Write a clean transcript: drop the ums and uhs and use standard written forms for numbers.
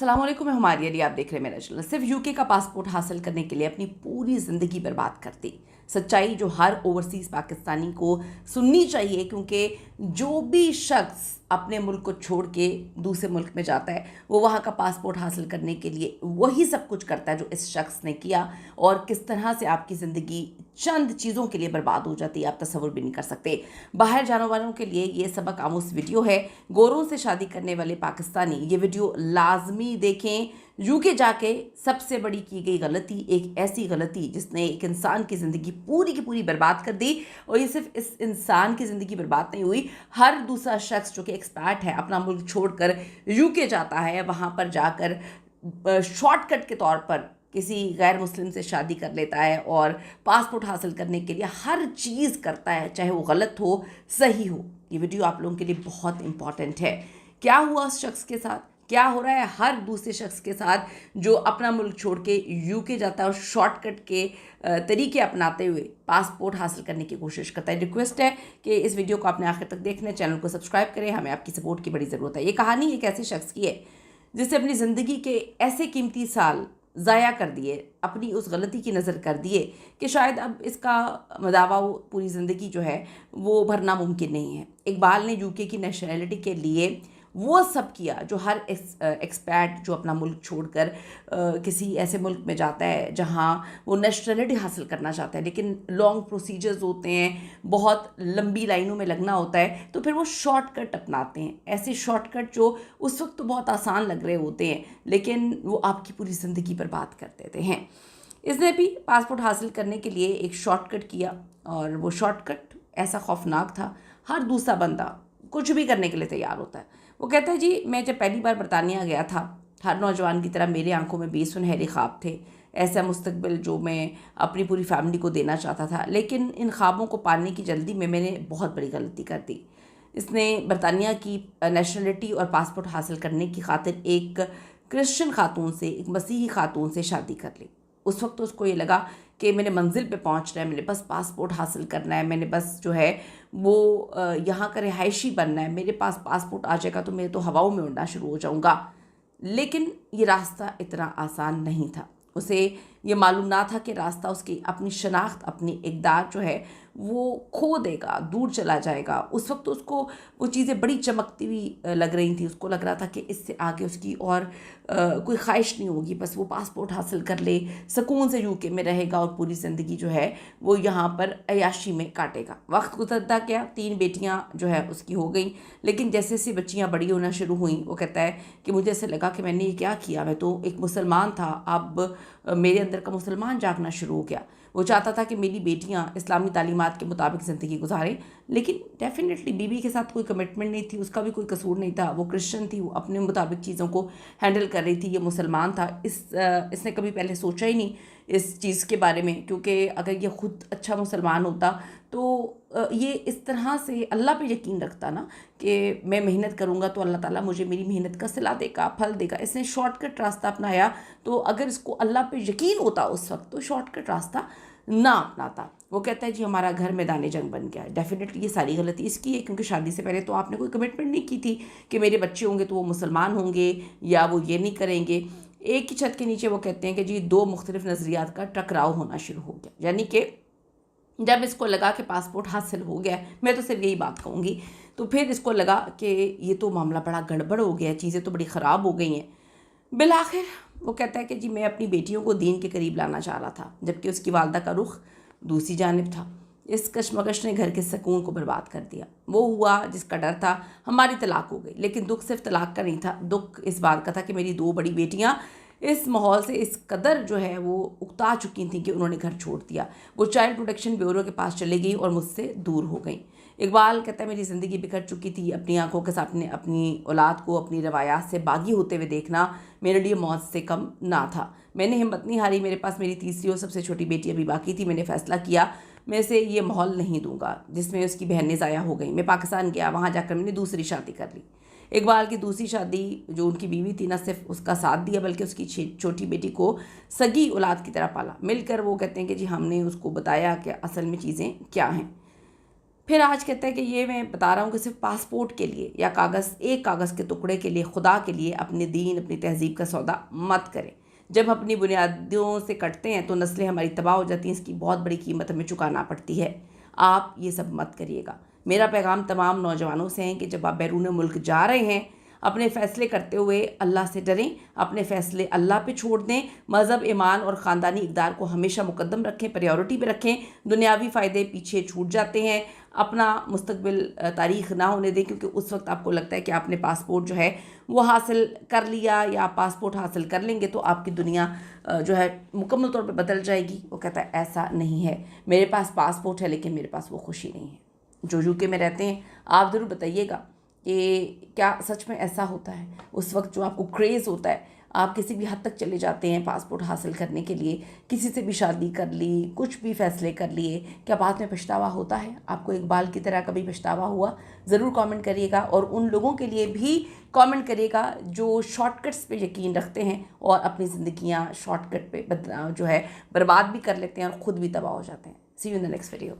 अस्सलाम वालेकुम, मैं हमारी अली, आप देख रहे हैं मेरा चैनल। सिर्फ यूके का पासपोर्ट हासिल करने के लिए अपनी पूरी ज़िंदगी बर्बाद कर दी। सच्चाई जो हर ओवरसीज़ पाकिस्तानी को सुननी चाहिए, क्योंकि जो भी शख्स अपने मुल्क को छोड़ के दूसरे मुल्क में जाता है वो वहाँ का पासपोर्ट हासिल करने के लिए वही सब कुछ करता है जो इस शख्स ने किया, और किस तरह से आपकी ज़िंदगी चंद चीज़ों के लिए बर्बाद हो जाती है आप तसव्वुर भी नहीं कर सकते। बाहर जाने वालों के लिए ये सबक आमूज वीडियो है। गोरों से शादी करने वाले पाकिस्तानी ये वीडियो लाजमी देखें। यूके जाके सबसे बड़ी की गई गलती, एक ऐसी गलती जिसने एक इंसान की ज़िंदगी पूरी की पूरी बर्बाद कर दी। और ये सिर्फ इस इंसान की ज़िंदगी बर्बाद नहीं हुई, हर दूसरा शख्स जो कि एक्सपैट है अपना मुल्क छोड़कर यूके जाता है, वहाँ पर जाकर शॉर्टकट के तौर पर किसी गैर मुस्लिम से शादी कर लेता है और पासपोर्ट हासिल करने के लिए हर चीज़ करता है, चाहे वो गलत हो सही हो। ये वीडियो आप लोगों के लिए बहुत इंपॉर्टेंट है। क्या हुआ उस शख्स के साथ, क्या हो रहा है हर दूसरे शख्स के साथ जो अपना मुल्क छोड़ के यूके जाता है और शॉर्टकट के तरीके अपनाते हुए पासपोर्ट हासिल करने की कोशिश करता है। रिक्वेस्ट है कि इस वीडियो को आपने आखिर तक देखना, चैनल को सब्सक्राइब करें, हमें आपकी सपोर्ट की बड़ी ज़रूरत है। ये कहानी एक ऐसे शख्स की है जिससे अपनी ज़िंदगी के ऐसे कीमती साल ज़ाया कर दिए, अपनी उस गलती की नज़र कर दिए कि शायद अब इसका दावा पूरी ज़िंदगी जो है वो भरना मुमकिन नहीं है। इकबाल ने यूके की नेशनैलिटी के लिए वो सब किया जो हर एक्सपैट जो अपना मुल्क छोड़कर किसी ऐसे मुल्क में जाता है जहाँ वो नेशनैलिटी हासिल करना चाहता है, लेकिन लॉन्ग प्रोसीजर्स होते हैं, बहुत लंबी लाइनों में लगना होता है, तो फिर वो शॉर्टकट अपनाते हैं। ऐसे शॉर्टकट जो उस वक्त तो बहुत आसान लग रहे होते हैं, लेकिन वो आपकी पूरी ज़िंदगी बर्बाद कर देते हैं। इसने भी पासपोर्ट हासिल करने के लिए एक शॉर्टकट किया, और वो शॉर्टकट ऐसा खौफनाक था, हर दूसरा बंदा कुछ भी करने के लिए तैयार होता है। वो कहता है जी, मैं जब पहली बार बरतानिया गया था, हर नौजवान की तरह मेरे आंखों में बेसुनहरे ख्वाब थे, ऐसा मुस्तकबिल जो मैं अपनी पूरी फैमिली को देना चाहता था, लेकिन इन ख्वाबों को पाने की जल्दी में मैंने बहुत बड़ी गलती कर दी। इसने बरतानिया की नेशनलिटी और पासपोर्ट हासिल करने की खातिर एक क्रिश्चियन खातून से, एक मसीही खातून से शादी कर ली। उस वक्त तो उसको ये लगा कि मैंने मंजिल पे पहुंचना है, मैंने बस पासपोर्ट हासिल करना है, मैंने बस जो है वो यहाँ का रिहायशी बनना है, मेरे पास पासपोर्ट आ जाएगा तो मैं तो हवाओं में उड़ना शुरू हो जाऊँगा। लेकिन ये रास्ता इतना आसान नहीं था। उसे ये मालूम ना था कि रास्ता उसकी अपनी शनाख्त, अपनी इक़दार जो है वो खो देगा, दूर चला जाएगा। उस वक्त तो उसको वो चीज़ें बड़ी चमकती हुई लग रही थी। उसको लग रहा था कि इससे आगे उसकी और कोई ख्वाहिश नहीं होगी, बस वो पासपोर्ट हासिल कर ले, सुकून से यूके में रहेगा और पूरी ज़िंदगी जो है वो यहाँ पर अयाशी में काटेगा। वक्त गुजरता गया, 3 बेटियाँ जो है उसकी हो गई, लेकिन जैसे जैसे बच्चियाँ बड़ी होना शुरू हुई, वो कहता है कि मुझे ऐसे लगा कि मैंने ये क्या किया, मैं तो एक मुसलमान था, अब मेरे अंदर का मुसलमान जागना शुरू हो गया। वो चाहता था कि मेरी बेटियां इस्लामी तालीमात के मुताबिक ज़िंदगी गुजारें, लेकिन डेफिनेटली बीवी के साथ कोई कमिटमेंट नहीं थी, उसका भी कोई कसूर नहीं था। वो क्रिश्चियन थी, वो अपने मुताबिक चीज़ों को हैंडल कर रही थी। ये मुसलमान था, इसने कभी पहले सोचा ही नहीं इस चीज़ के बारे में, क्योंकि अगर ये ख़ुद अच्छा मुसलमान होता तो ये इस तरह से अल्लाह पे यकीन रखता ना कि मैं मेहनत करूँगा तो अल्लाह ताला मुझे मेरी मेहनत का सिला देगा, फल देगा। इसने शॉर्टकट रास्ता अपनाया, तो अगर इसको अल्लाह पे यकीन होता उस वक्त तो शॉर्टकट रास्ता ना अपनाता। वो कहता है जी हमारा घर मैदान जंग बन गया। डेफिनेटली ये सारी गलती इसकी है, क्योंकि शादी से पहले तो आपने कोई कमिटमेंट नहीं की थी कि मेरे बच्चे होंगे तो वो मुसलमान होंगे या वो ये नहीं करेंगे। एक ही छत के नीचे वो कहते हैं कि जी 2 मुख्तलिफ नज़रियात का टकराव होना शुरू हो गया। यानी कि जब इसको लगा कि पासपोर्ट हासिल हो गया, मैं तो सिर्फ यही बात कहूँगी, तो फिर इसको लगा कि ये तो मामला बड़ा गड़बड़ हो गया, चीज़ें तो बड़ी ख़राब हो गई हैं। बिलाखिर वो कहता है कि जी मैं अपनी बेटियों को दीन के करीब लाना चाह रहा था, जबकि उसकी वालदा का रुख दूसरी जानिब था। इस कशमकश ने घर के सुकून को बर्बाद कर दिया। वो हुआ जिसका डर था, हमारी तलाक हो गई। लेकिन दुख सिर्फ तलाक का नहीं था, दुख इस बात का था कि मेरी 2 बड़ी बेटियाँ इस माहौल से इस कदर जो है वो उकता चुकी थी कि उन्होंने घर छोड़ दिया। वो चाइल्ड प्रोटेक्शन ब्यूरो के पास चली गई और मुझसे दूर हो गई। इकबाल कहता है मेरी ज़िंदगी बिखर चुकी थी, अपनी आंखों के सामने अपनी औलाद को अपनी रवायात से बागी होते हुए देखना मेरे लिए मौत से कम ना था। मैंने हिम्मत नहीं हारी, मेरे पास मेरी तीसरी और सबसे छोटी बेटी अभी बाकी थी। मैंने फ़ैसला किया मैं इसे ये माहौल नहीं दूंगा जिसमें उसकी बहनें ज़ाया हो गई। मैं पाकिस्तान गया, वहाँ जाकर मैंने दूसरी शादी कर ली। इकबाल की दूसरी शादी जो उनकी बीवी थी, न सिर्फ उसका साथ दिया बल्कि उसकी छोटी बेटी को सगी औलाद की तरह पाला। मिलकर वो कहते हैं कि जी हमने उसको बताया कि असल में चीज़ें क्या हैं। फिर आज कहता है कि ये मैं बता रहा हूँ कि सिर्फ पासपोर्ट के लिए या एक कागज़ के टुकड़े के लिए, खुदा के लिए अपने दीन, अपनी तहज़ीब का सौदा मत करें। जब अपनी बुनियादों से कटते हैं तो नस्लें हमारी तबाह हो जाती हैं, इसकी बहुत बड़ी कीमत हमें चुकाना पड़ती है। आप ये सब मत करिएगा। मेरा पैगाम तमाम नौजवानों से है कि जब आप बैरून मुल्क जा रहे हैं, अपने फ़ैसले करते हुए अल्लाह से डरें, अपने फ़ैसले अल्लाह पे छोड़ दें, मज़हब, ईमान और ख़ानदानी इक़दार को हमेशा मुक़द्दम रखें, प्रायोरिटी पे रखें। दुनियावी फ़ायदे पीछे छूट जाते हैं। अपना मुस्तक़बिल तारीख़ ना होने दें, क्योंकि उस वक्त आपको लगता है कि आपने पासपोर्ट जो है वो हासिल कर लिया या आप पासपोर्ट हासिल कर लेंगे तो आपकी दुनिया जो है मुकम्मल तौर पे बदल जाएगी। वो कहता है ऐसा नहीं है, मेरे पास पासपोर्ट है लेकिन मेरे पास वो खुशी नहीं है। जो यूके में रहते हैं, आप ज़रूर बताइएगा कि क्या सच में ऐसा होता है। उस वक्त जो आपको क्रेज़ होता है, आप किसी भी हद तक चले जाते हैं पासपोर्ट हासिल करने के लिए, किसी से भी शादी कर ली, कुछ भी फ़ैसले कर लिए, क्या बाद में पछतावा होता है? आपको इकबाल की तरह कभी पछतावा हुआ? ज़रूर कमेंट करिएगा। और उन लोगों के लिए भी कमेंट करिएगा जो शॉर्टकट्स पे यकीन रखते हैं और अपनी ज़िंदगियाँ शॉर्टकट पे जो है बर्बाद भी कर लेते हैं और ख़ुद भी तबाह हो जाते हैं। See you in the next video.